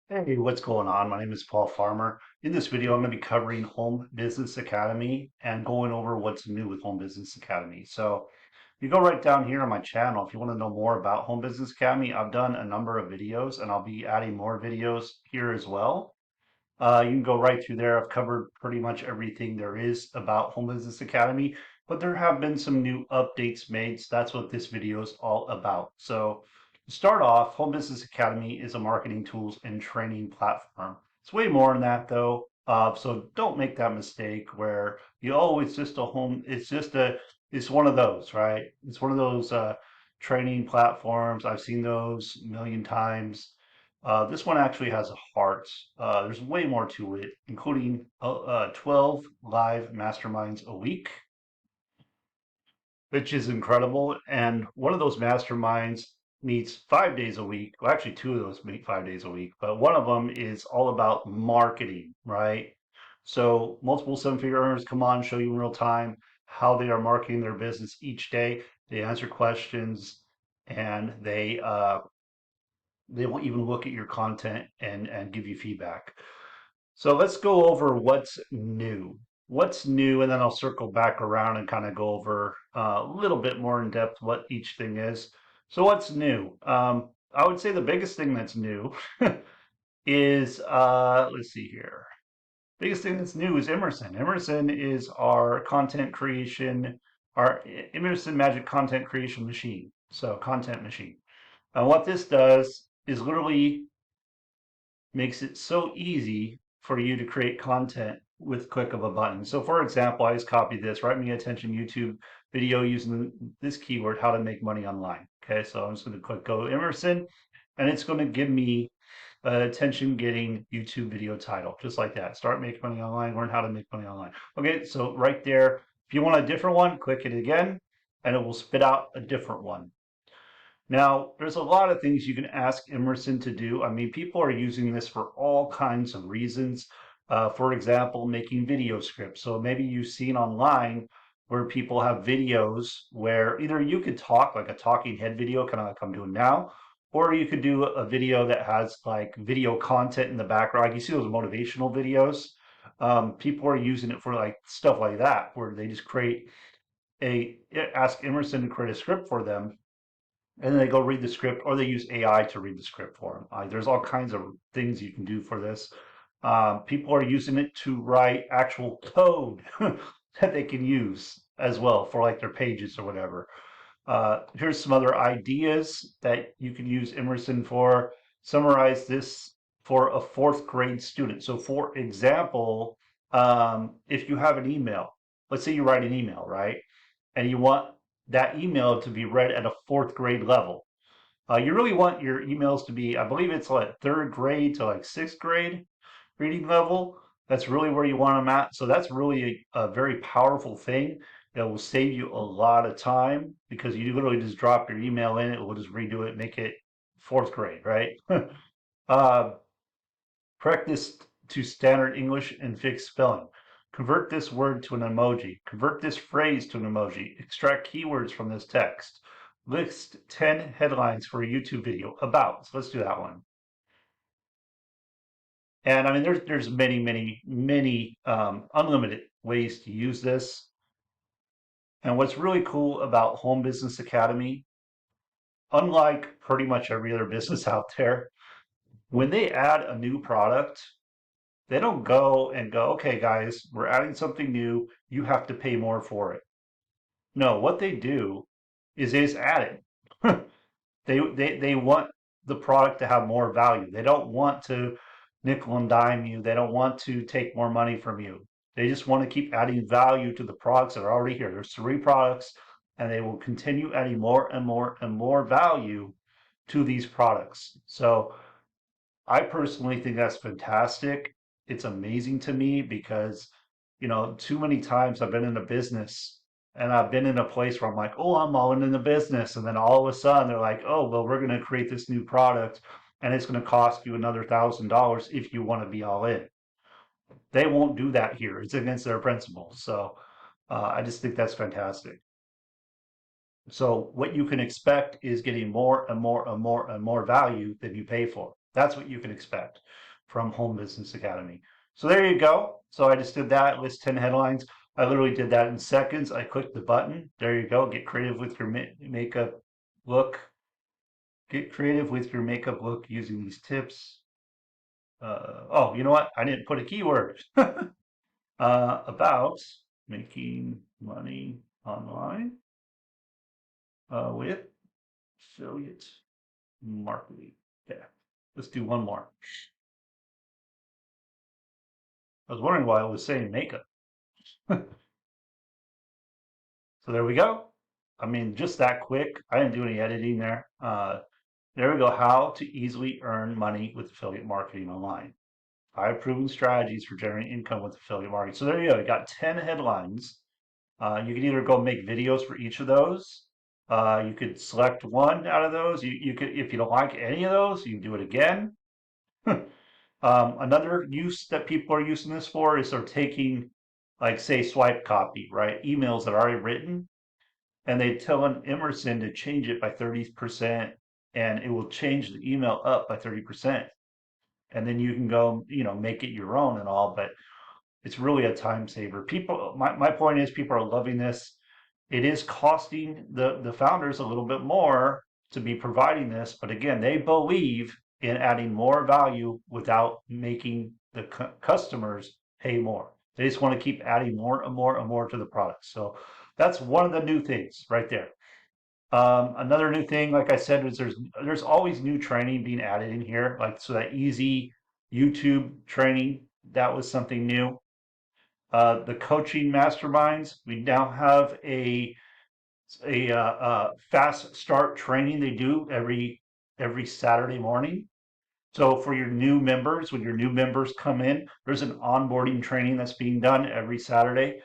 Hey, what's going on? My name is Paul Farmer. In this video, I'm going to be covering Home Business Academy and going over what's new with Home Business Academy. So you go right down here on my channel. If you want to know more about Home Business Academy, I've done a number of videos and I'll be adding more videos here as well. You can go right through there. I've covered pretty much everything there is about Home Business Academy, but there have been some new updates made. So that's what this video is all about. So to start off, Home Business Academy is a marketing tools and training platform. It's way more than that though. So don't make that mistake where it's just a home, it's one of those, right? It's one of those training platforms. I've seen those a million times. This one actually has a heart. There's way more to it, including 12 live masterminds a week, which is incredible. And one of those masterminds meets 5 days a week. Well, actually, two of those meet 5 days a week, but one of them is all about marketing, right? So multiple seven-figure earners come on, show you in real time how they are marketing their business each day. They answer questions and they will even look at your content and give you feedback. So let's go over what's new. What's new, and then I'll circle back around and kind of go over a little bit more in depth what each thing is. So what's new? I would say the biggest thing that's new is let's see here. Biggest thing that's new is Emerson. Emerson is our content creation, our Emerson Magic content creation machine. So content machine. And what this does is literally makes it so easy for you to create content with click of a button. So for example, I just copied this, write me attention YouTube video using this keyword, how to make money online. Okay, so I'm just going to click go Emerson, and it's going to give me attention getting YouTube video title, just like that. Start making money online, learn how to make money online. Okay, so right there, if you want a different one, click it again, and it will spit out a different one. Now, there's a lot of things you can ask Emerson to do. I mean, people are using this for all kinds of reasons. For example, making video scripts. So maybe you've seen online where people have videos where either you could talk like a talking head video, kind of like I'm doing now, or you could do a video that has like video content in the background. Like you see those motivational videos. People are using it for like stuff like that, where they just create ask Emerson to create a script for them, and then they go read the script, or they use AI to read the script for them. There's all kinds of things you can do for this. People are using it to write actual code that they can use as well for like their pages or whatever. Here's some other ideas that you can use Emerson for. Summarize this for a fourth grade student. So, for example, if you have an email, let's say you write an email, right? And you want that email to be read at a fourth grade level. You really want your emails to be, I believe it's like third grade to like sixth grade reading level. That's really where you want them at. So that's really a very powerful thing that will save you a lot of time because you literally just drop your email in, it will just redo it, make it fourth grade, right? uh, Practice to standard English and fix spelling. Convert this word to an emoji. Convert this phrase to an emoji. Extract keywords from this text. List 10 headlines for a YouTube video about. So let's do that one. And I mean, there's many unlimited ways to use this. And what's really cool about Home Business Academy, unlike pretty much every other business out there, when they add a new product, they don't go and go, okay, guys, we're adding something new. You have to pay more for it. No, what they do is they just add it. They want the product to have more value. They don't want to nickel and dime you. They don't want to take more money from you. They just want to keep adding value to the products that are already here. There's three products, and they will continue adding more and more and more value to these products. So I personally think that's fantastic. It's amazing to me because, too many times I've been in a business and I've been in a place where I'm like, oh, I'm all in the business. And then all of a sudden they're like, oh, well, we're going to create this new product and it's going to cost you another $1,000 if you want to be all in. They won't do that here. It's against their principles. So I just think that's fantastic. So what you can expect is getting more and more and more and more value than you pay for. That's what you can expect from Home Business Academy. So there you go. So I just did that, list 10 headlines. I literally did that in seconds. I clicked the button. There you go. Get creative with your makeup look. Get creative with your makeup look using these tips. Oh, you know what? I didn't put a keyword about making money online with affiliate marketing. Yeah, let's do one more. I was wondering why I was saying makeup. So there we go. I mean, just that quick. I didn't do any editing there. There we go. How to easily earn money with affiliate marketing online. 5 proven strategies for generating income with affiliate marketing. So there you go. You got 10 headlines. You can either go make videos for each of those. You could select one out of those. You could, if you don't like any of those, you can do it again. Another use that people are using this for is they're taking, like, say, swipe copy, right? Emails that are already written, and they tell an Emerson to change it by 30%, and it will change the email up by 30%. And then you can go, make it your own and all, but it's really a time saver. People, my point is, people are loving this. It is costing the founders a little bit more to be providing this, but again, they believe in adding more value without making the customers pay more. They just want to keep adding more and more and more to the product. So that's one of the new things right there. Another new thing, like I said, is there's always new training being added in here. Like, so that easy YouTube training, that was something new. The coaching masterminds, we now have a fast start training they do every Saturday morning. So for your new members, when your new members come in, there's an onboarding training that's being done every Saturday.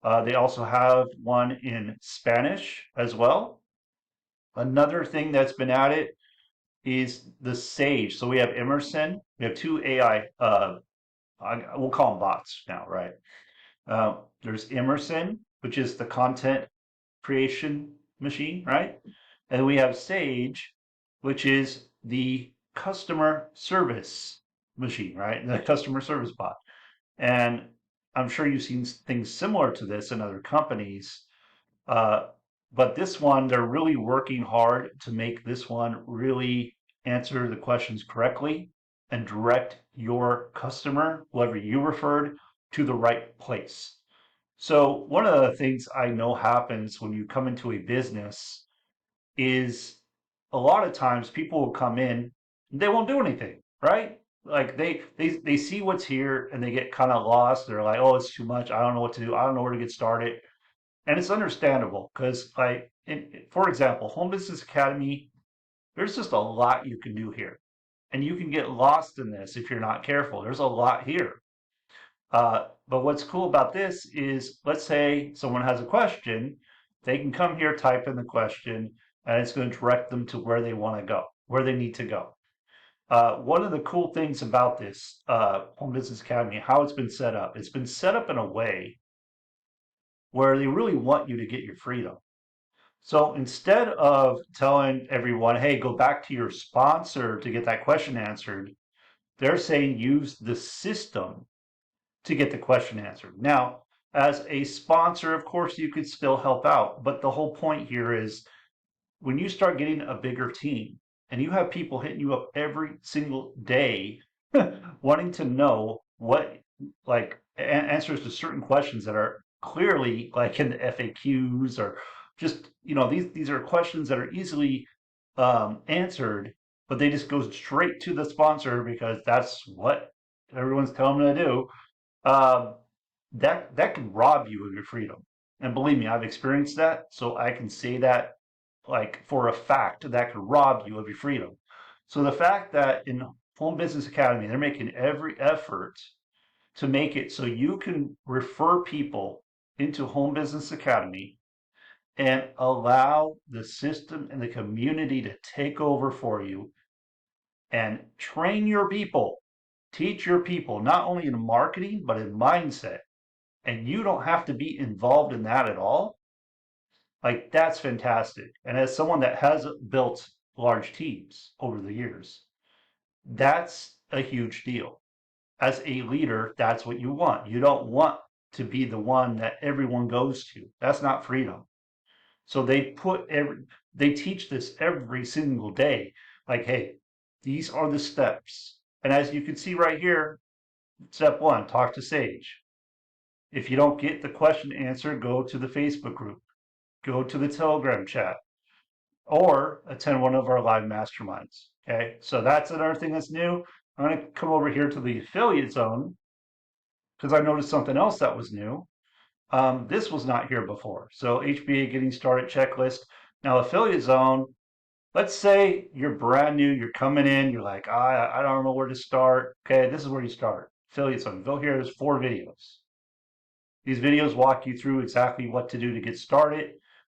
They also have one in Spanish as well. Another thing that's been added is the Sage. So we have Emerson, we have two AI, we'll call them bots now, right? There's Emerson, which is the content creation machine, right? And we have Sage, which is the customer service machine, right? The customer service bot. And I'm sure you've seen things similar to this in other companies. Uh, but this one, they're really working hard to make this one really answer the questions correctly and direct your customer, whoever you referred, to the right place. So one of the things I know happens when you come into a business is a lot of times people will come in, they won't do anything, right? Like they see what's here and they get kind of lost. They're like, oh, it's too much. I don't know what to do. I don't know where to get started. And it's understandable because, like, for example, Home Business Academy, there's just a lot you can do here. And you can get lost in this if you're not careful. There's a lot here. But what's cool about this is, let's say someone has a question, they can come here, type in the question, and it's going to direct them to where they want to go, where they need to go. One of the cool things about this Home Business Academy, how it's been set up in a way where they really want you to get your freedom. So instead of telling everyone, hey, go back to your sponsor to get that question answered, they're saying use the system to get the question answered. Now, as a sponsor, of course, you could still help out. But the whole point here is when you start getting a bigger team and you have people hitting you up every single day wanting to know what, like, answers to certain questions that are clearly like in the FAQs, or just, these are questions that are easily answered, but they just go straight to the sponsor because that's what everyone's telling them to do. um, that can rob you of your freedom. And believe me, I've experienced that, so I can say that, like, for a fact, that could rob you of your freedom. So the fact that in Home Business Academy, they're making every effort to make it so you can refer people into Home Business Academy and allow the system and the community to take over for you and train your people, teach your people, not only in marketing, but in mindset, and you don't have to be involved in that at all, like, that's fantastic. And as someone that has built large teams over the years, That's a huge deal. As a leader, that's what you want. You don't want to be the one that everyone goes to. That's not freedom. So they teach this every single day. Like, hey, these are the steps. And as you can see right here, step one, talk to Sage. If you don't get the question answered, go to the Facebook group, go to the Telegram chat, or attend one of our live masterminds. Okay, so that's another thing that's new. I'm going to come over here to the affiliate zone because I noticed something else that was new. This was not here before. So HBA getting started checklist. Now affiliate zone, let's say you're brand new, you're coming in, you're like, I don't know where to start. Okay, this is where you start. Affiliate zone. Go here, there's 4 videos. These videos walk you through exactly what to do to get started,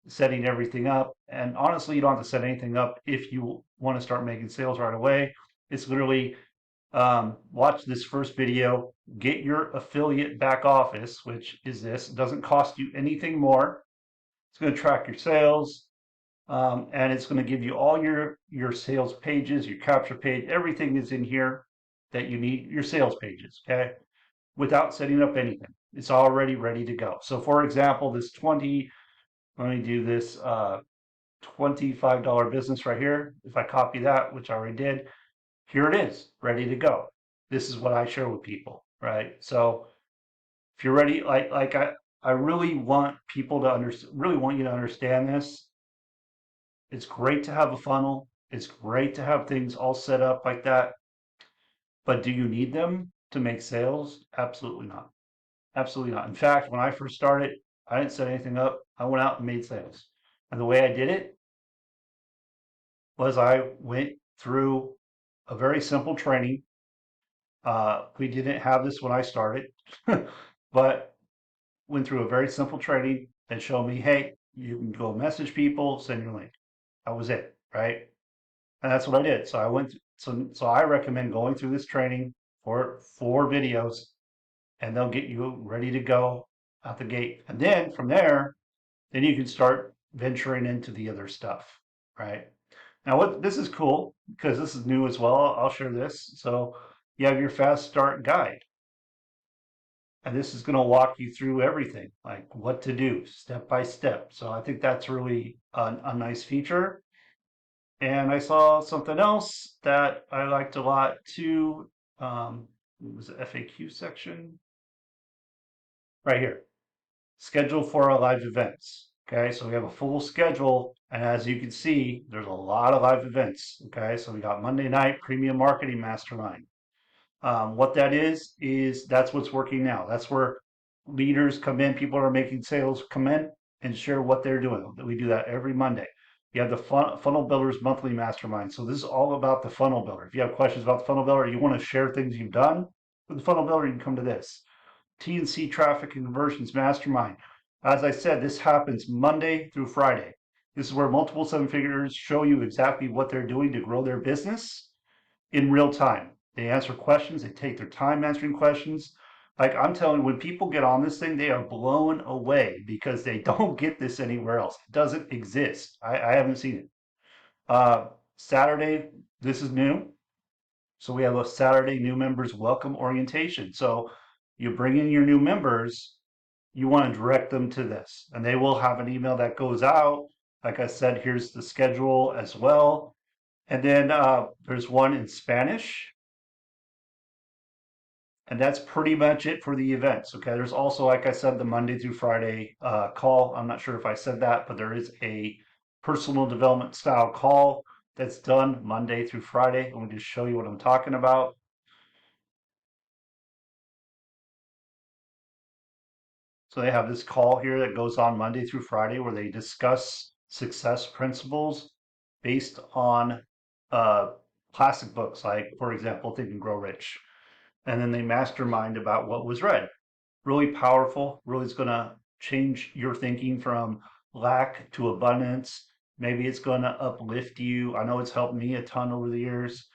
setting everything up. And honestly, you don't have to set anything up if you want to start making sales right away. It's literally watch this first video, get your affiliate back office, which is this. It doesn't cost you anything more. It's going to track your sales, and it's going to give you all your sales pages, your capture page, everything is in here that you need, your sales pages, okay? Without setting up anything. It's already ready to go. So for example, this 20, let me do this $25 business right here. If I copy that, which I already did, here it is, ready to go. This is what I share with people, right? So if you're ready, I really want people to understand, really want you to understand this. It's great to have a funnel. It's great to have things all set up like that. But do you need them to make sales? Absolutely not. Absolutely not. In fact, when I first started, I didn't set anything up. I went out and made sales. And the way I did it was I went through a very simple training. We didn't have this when I started, but went through a very simple training that showed me, hey, you can go message people, send your link. That was it, right? And that's what I did. So I went. So I recommend going through this training for 4 videos, and they'll get you ready to go out the gate. And then from there, then you can start venturing into the other stuff, right? Now, what this is cool because this is new as well. I'll share this. So you have your fast start guide, and this is going to walk you through everything, like what to do step by step. So I think that's really a nice feature. And I saw something else that I liked a lot too. It was the FAQ section right here. Schedule for our live events. Okay, so we have a full schedule, and as you can see, there's a lot of live events. Okay, so we got Monday night premium marketing mastermind. What that is that's what's working now. That's where leaders come in, people are making sales come in and share what they're doing. We do that every Monday. You have the Funnel Builders Monthly Mastermind. So this is all about the funnel builder. If you have questions about the funnel builder, you want to share things you've done with the funnel builder, you can come to this. TNC Traffic and Conversions Mastermind. As I said, this happens Monday through Friday. This is where multiple 7 figures show you exactly what they're doing to grow their business in real time. They answer questions, they take their time answering questions. Like I'm telling you, when people get on this thing, they are blown away because they don't get this anywhere else. It doesn't exist. I haven't seen it. Saturday, this is new. So we have a Saturday new members welcome orientation. So you bring in your new members, you want to direct them to this, and they will have an email that goes out. Like I said, here's the schedule as well. And then there's one in Spanish. And that's pretty much it for the events. Okay. There's also, like I said, the Monday through Friday call. I'm not sure if I said that, but there is a personal development style call that's done Monday through Friday. Let me just show you what I'm talking about. So they have this call here that goes on Monday through Friday where they discuss success principles based on uh, classic books, like, for example, Think and Grow Rich. And then they mastermind about what was read. Really powerful, really is going to change your thinking from lack to abundance. Maybe it's going to uplift you. I know it's helped me a ton over the years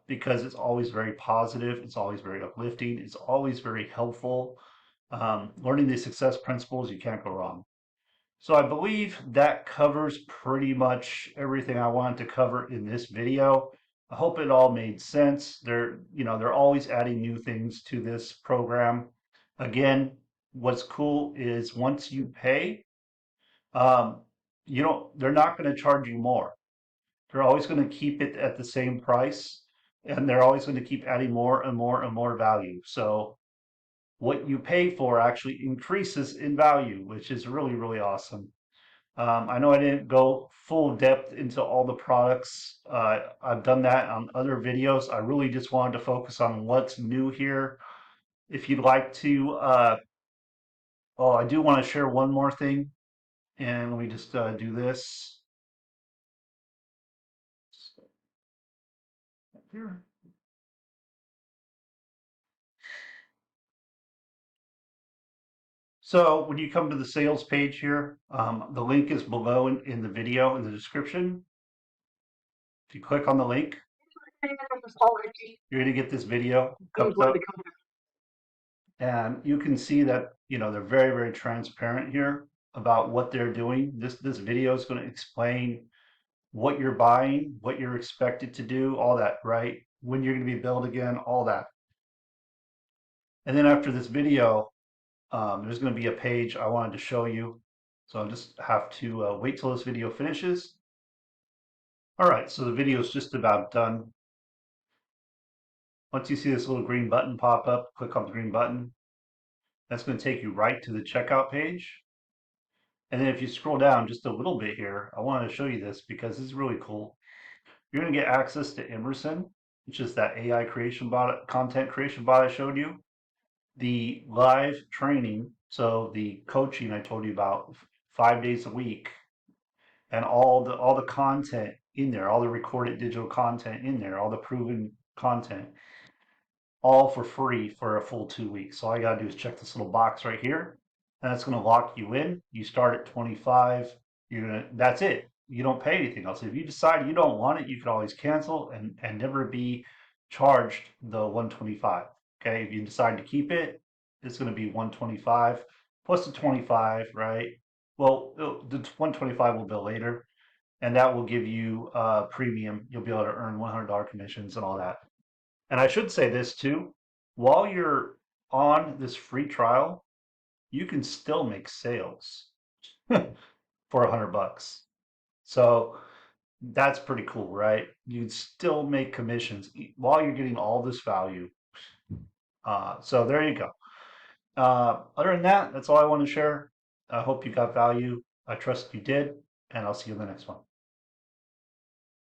because it's always very positive. It's always very uplifting. It's always very helpful. Learning these success principles, you can't go wrong. So I believe that covers pretty much everything I wanted to cover in this video. I hope it all made sense. They're always adding new things to this program. Again, what's cool is once you pay, um, they're not going to charge you more. They're always going to keep it at the same price, and they're always going to keep adding more and more and more value. So what you pay for actually increases in value, which is really, really awesome. I know I didn't go full depth into all the products. I've done that on other videos. I really just wanted to focus on what's new here. If you'd like to, oh, I do want to share one more thing, and let me just do this. Here. So when you come to the sales page here, the link is below in the video in the description. If you click on the link, you're going to get this video comes up, and you can see that they're very, very transparent here about what they're doing. This video is going to explain what you're buying, what you're expected to do, all that, right? When you're going to be billed again, all that. And then after this video, there's going to be a page I wanted to show you. So I'll just have to wait till this video finishes. All right, so the video is just about done. Once you see this little green button pop up, click on the green button. That's going to take you right to the checkout page. And then if you scroll down just a little bit here, I wanted to show you this because this is really cool. You're going to get access to Emerson, which is that AI creation bot, content creation bot I showed you. The live training, so the coaching I told you about 5 days a week, and all the content in there, all the recorded digital content in there, all the proven content, all for free for a full 2 weeks. So all you gotta do is check this little box right here, and that's gonna lock you in. You start at 25. That's it. You don't pay anything else. If you decide you don't want it, you can always cancel and never be charged the 125. Okay, if you decide to keep it, it's gonna be 125 plus the 25, right? Well, the 125 will bill later, and that will give you premium. You'll be able to earn $100 commissions and all that. And I should say this too, while you're on this free trial, you can still make sales for $100. So that's pretty cool, right? You can still make commissions while you're getting all this value. So there you go. Other than that, that's all I want to share. I hope you got value. I trust you did, and I'll see you in the next one.